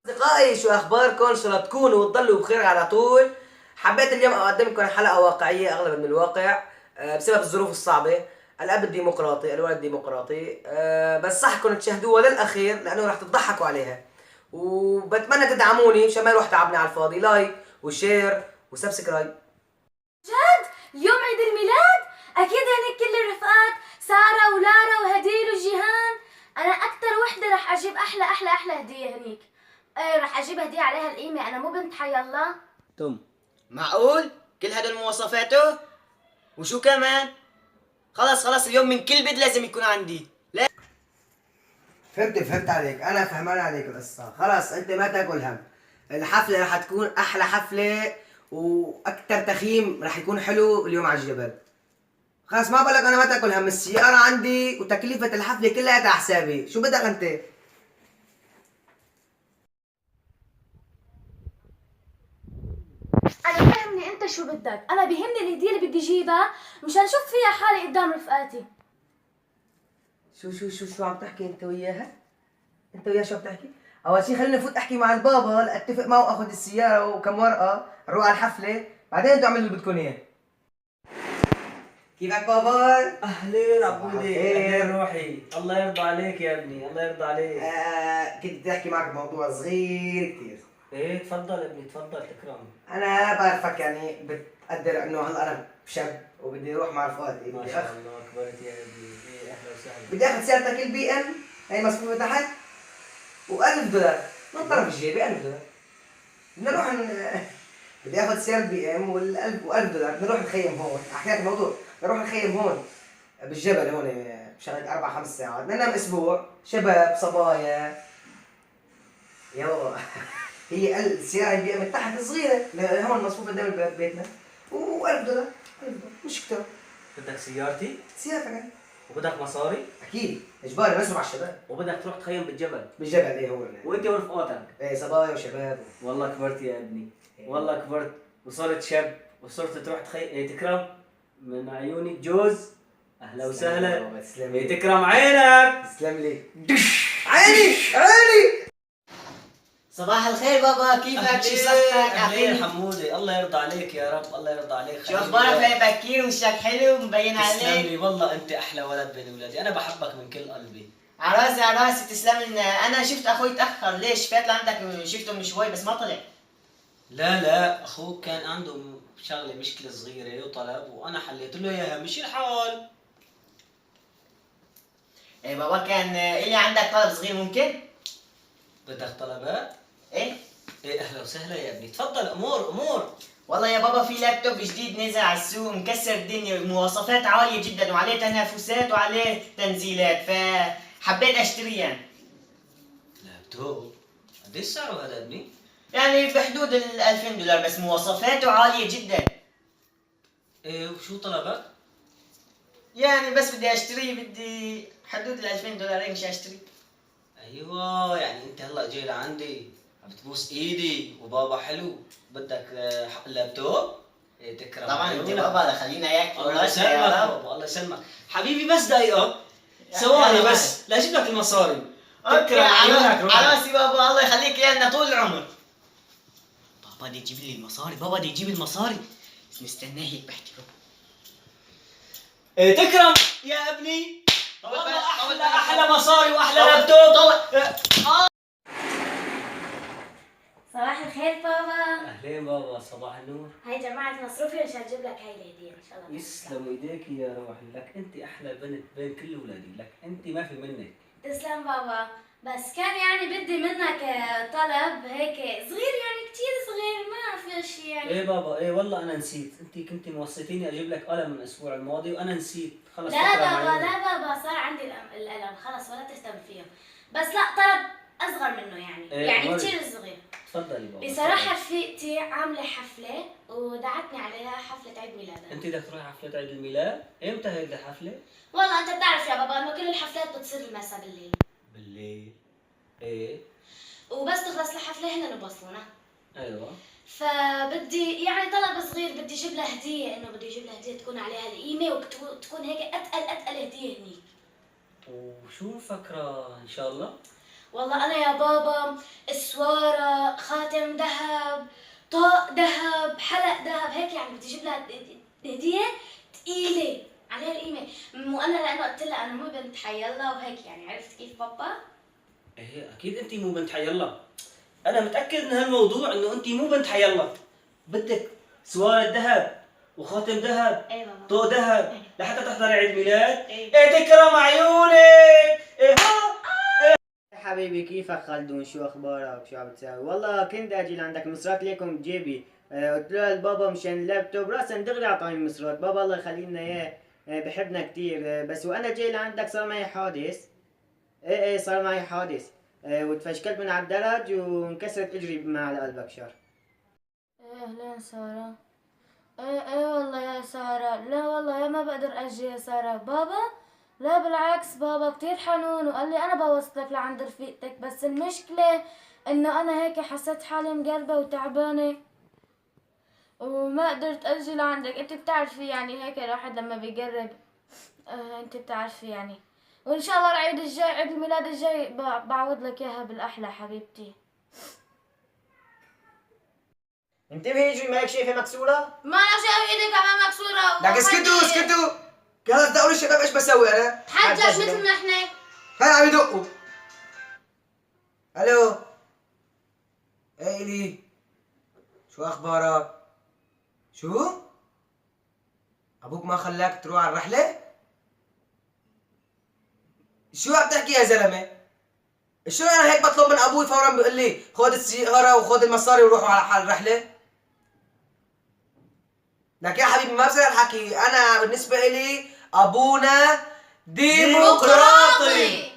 أصدقائي، شو أخباركم؟ إن شاء الله تكونوا وتضلوا بخير على طول. حبيت اليوم أقدم لكم حلقة واقعية أغلب من الواقع بسبب الظروف الصعبة. الأب الديمقراطي، الولد الديمقراطي. بنصحكم تشاهدوها للأخير لأنه راح تضحكوا عليها، وبتمنى تدعموني مشان ما يروح تعبني على الفاضي. لايك وشير وسبسكرايب. جد؟ اليوم عيد الميلاد؟ أكيد هنيك كل الرفقات، سارة ولارا وهديل وجيهان. أنا أكتر وحدة رح أجيب أحلى هدية هنيك. إيه، رح أجيب هدية عليها القيمة، أنا مو بنت حي الله. معقول؟ كل هدول مواصفاته؟ وشو كمان؟ خلص اليوم من كل بيت لازم يكون عندي. لا فهمت عليك، أنا فهمان عليك القصة. خلاص أنت ما تاكل هم. الحفلة راح تكون أحلى حفلة وأكتر تخييم راح يكون حلو اليوم على الجبل. خلاص ما بقولك أنا ما تاكل هم، السيارة عندي وتكلفة الحفلة كلها على حسابي. شو بدك أنت؟ أنا فهمني أنت شو بدك، أنا بيهمني الهدية اللي بدي أجيبها مشان أشوف فيها حالي قدام رفقاتي. شو عم تحكي انت وياها؟ انت وياها شو عم تحكي؟ اول شي خليني افوت احكي مع البابا لاتفق معه واخذ السياره وكم ورقه نروح على الحفله، بعدين انتوا اعملوا اللي بدكم اياه. كيفك بابا؟ اهلين عبودي، خير. اهلين روحي، الله يرضى عليك يا ابني، الله يرضى عليك. كنت بدي احكي معك بموضوع صغير كثير. ايه تفضل ابني تفضل تكرم. انا بعرفك يعني بتقدر انه هلا انا شاب وبدي اروح مع رفقاتي. ما شاء الله كبرت يا ابني، ايه اهلا وسهلا. بدي اخذ سيارتك البي ام، هي مصفوفه تحت، و1000 دولار من طرف جيبي. 1000 دولار بدنا نروح بدي اخذ سيارة بي ام و1000 دولار بدنا نروح نخيم هون. احكي لك الموضوع، بدنا نروح نخيم هون بالجبل هون بشغلة 4-5 ساعات، بدنا ننام اسبوع، شباب صبايا. يا بابا هي السيارة البي ام تحت صغيرة هون مصفوفة قدام بيتنا، و1000 دولار. 1000 دولار مش كتير. بدك سيارتي سيارتك يعني. وبدك مصاري اكيد اجباري نصرف على الشباب وبدك تروح تخيم بالجبل بالجبل. ايه هون وانت ورفقاتك. ايه صبايا وشباب. والله كبرت يا ابني، والله كبرت وصرت شاب وصرت تروح تكرم من عيونك جوز. اهلا وسهلا. تسلم إيه لي. تكرم عينك. تسلم لي. عيني. صباح الخير بابا، كيفك؟ شو صحتك؟ اهلين حمودي، الله يرضى عليك يا رب، الله يرضى عليك. شو اخبارك؟ هاي بكير وشك حلو مبين تسلم عليك. لي والله، انت احلى ولد بين اولادي، انا بحبك من كل قلبي. عراسي تسلم لنا. انا شفت اخوي تاخر، ليش؟ فات لعندك شفته من شوي بس ما طلع. لا اخوك كان عنده شغله مشكله صغيره وطلب وانا حليت له اياها، مشي الحال. ايه بابا، كان الي عندك طلب صغير ممكن؟ بدك طلبات؟ ايه اهلا وسهلا يا ابني، تفضل. امور. والله يا بابا، في لابتوب جديد نزل على السوق مكسر الدنيا، مواصفات عالية جدا وعليه تنافسات وعليه تنزيلات، فحبيت اشتريه. لابتوب؟ قديش سعره هذا ابني؟ يعني بحدود ال 2000 دولار، بس مواصفاته عالية جدا. ايه وشو طلبك؟ يعني بس بدي اشتريه، بدي حدود ال 2000 دولار مش اشتري. ايوه يعني انت هلا جاي لعندي عم بتبوس ايدي وبابا حلو بدك حق اللابتوب؟ إيه تكرم طبعا انت عيونك. بابا خلينا اياك الله يسلمك بابا، الله يسلمك حبيبي. بس دقيقة ثواني بس لاجيب لك المصاري. تكرم عيونك روح. على راسي بابا، الله يخليك لنا طول العمر. بابا دي يجيب لي المصاري، بابا دي يجيب المصاري. نستناه هيك بحكي له. إيه تكرم يا ابني، والله احلى مصاري واحلى لابتوب. صباح الخير بابا. اهلين بابا، صباح النور. هاي جماعة مصروفي مشان أجيب لك هاي الهدية إن شاء الله. يسلم ايديك يا روحي، لك انت احلى بنت بين كل اولادي، لك انت ما في منك. تسلم بابا، بس كان يعني بدي منك طلب هيك صغير، يعني كتير صغير، ما في شيء يعني. ايه بابا، ايه والله انا نسيت، انت كنت موصيتيني اجيب لك قلم من الاسبوع الماضي وانا نسيت. خلص لا تكرم بابا عيونك. لا بابا، صار عندي القلم خلص، ولا تهتم فيه. بس لا، طلب أصغر منه يعني، إيه، يعني مرة. كتير صغير. تفضلي بابا. بصراحة رفيقتي عاملة حفلة ودعتني عليها، حفلة عيد ميلادها. انت بدك تروحي حفلة عيد الميلاد؟ امتى هيك الحفلة؟ والله أنت بتعرف يا بابا إنه كل الحفلات بتصير المساء بالليل، بالليل. ايه وبس تخلص الحفلة هن بوصلونا. ايوه. فبدي يعني طلب صغير، بدي اجيب لها هديه، انه بدي اجيب لها هديه تكون عليها القيمه وتكون هيك اتقل هديه هنيك. وشو فكرة ان شاء الله؟ والله انا يا بابا اسواره، خاتم ذهب، طاق ذهب، حلق ذهب، هيك يعني بدي اجيب لها هديه ثقيله عليها القيمه. مو انا لانه قلت لها انا مو بنت حي الله وهيك يعني، عرفت كيف بابا؟ ايه اكيد انت مو بنت حي الله. انا متاكد من هالموضوع انه انت مو بنت حي الله. بدك سوارة ذهب وخاتم ذهب، ايه بابا. طوق ذهب لحتى تحضري عيد ميلاد. إيه. تكرم عيونك. ايه حبيبي كيفك خلدون؟ شو اخبارك؟ شو عم بتساوي؟ والله كنت اجي لعندك مصرات ليكم بجيبي. قلت له لبابا مشان اللابتوب راسا دغري اعطاني المصرات. بابا الله يخلي لنا اياه، بحبنا كثير. بس وانا جاي لعندك صار معي حادث. ايه صار معي حادث. وتفشكلت من على الدرج وانكسرت اجري مع القلب بشر. ايه اهلين سارة. ايه والله يا سارة، لا والله يا ما بقدر اجي يا سارة. بابا لا بالعكس، بابا كتير حنون وقال لي انا بوصلك لعند رفيقتك، بس المشكلة انه انا هيك حسيت حالي مقلبة وتعبانة وما قدرت اجي لعندك. انت بتعرفي يعني هيك الواحد لما بيقرب، انت بتعرفي يعني. وان شاء الله العيد الجاي، عيد الميلاد الجاي بعوض لك اياها بالاحلى حبيبتي. انتبهي اجري، مالك شايفه مكسوره؟ ما انا شايف ايدي كمان مكسورة. لك اسكتوا كانت تدقوا لي الشباب ايش بسوي انا؟ تحجج مثل ما احنا. هاي عم يدقوا. الو ايه الي، شو اخبارك؟ شو؟ ابوك ما خلاك تروح على الرحلة؟ شو عم تحكي يا زلمة؟ شو انا هيك بطلب من ابوي فورا بيقول لي خذ السيارة وخذ المصاري وروحوا على الرحلة؟ لك يا حبيبي ما بصير الحكي، انا بالنسبة إلي ابونا ديمقراطي.